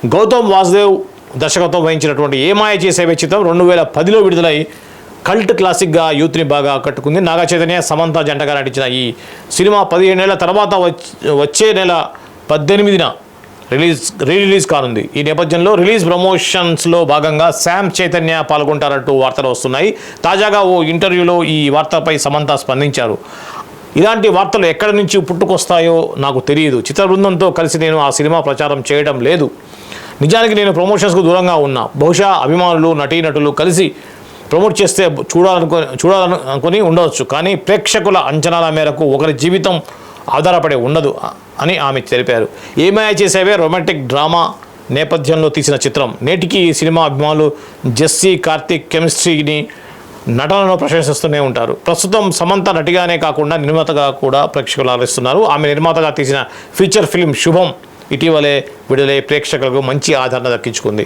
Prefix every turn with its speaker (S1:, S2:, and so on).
S1: గౌతమ్ వాసుదేవ్ దర్శకత్వం వహించినటువంటి ఏమాయ చేసేవే చిత్రం 2010లో విడుదలై కల్ట్ క్లాసిక్గా యూత్ని బాగా ఆకట్టుకుంది. నాగ చైతన్య సమంత జంటగా నటించిన ఈ సినిమా 17 ఏళ్ల తర్వాత వచ్చే నెల 18న రిలీజ్ కానుంది. ఈ నేపథ్యంలో రిలీజ్ ప్రమోషన్స్లో భాగంగా శామ్ చైతన్య పాల్గొంటారంటూ వార్తలు వస్తున్నాయి. తాజాగా ఓ ఇంటర్వ్యూలో ఈ వార్తపై సమంత స్పందించారు. ఇలాంటి వార్తలు ఎక్కడి నుంచి పుట్టుకొస్తాయో నాకు తెలియదు. చిత్ర బృందంతో కలిసి నేను ఆ సినిమా ప్రచారం చేయడం లేదు. నిజానికి నేను ప్రమోషన్స్కు దూరంగా ఉన్నా. బహుశా అభిమానులు నటీనటులు కలిసి ప్రమోట్ చేస్తే చూడాలనుకొని ఉండవచ్చు. కానీ ప్రేక్షకుల అంచనాల మేరకు ఒకరి జీవితం ఆధారపడి ఉండదు అని ఆమె తెలిపారు. ఏమాయ చేసేవే రొమాంటిక్ డ్రామా నేపథ్యంలో తీసిన చిత్రం. నేటికి ఈ సినిమా అభిమానులు జెస్సీ కార్తిక్ కెమిస్ట్రీని నటనలో ప్రశంసిస్తూనే ఉంటారు. ప్రస్తుతం సమంత నటిగానే కాకుండా నిర్మాతగా కూడా ప్రేక్షకులు ఆదరిస్తున్నారు. ఆమె నిర్మాతగా తీసిన ఫీచర్ ఫిల్మ్ శుభం ఇటీవలే విడుదలై ప్రేక్షకులకు మంచి ఆదరణ దక్కించుకుంది.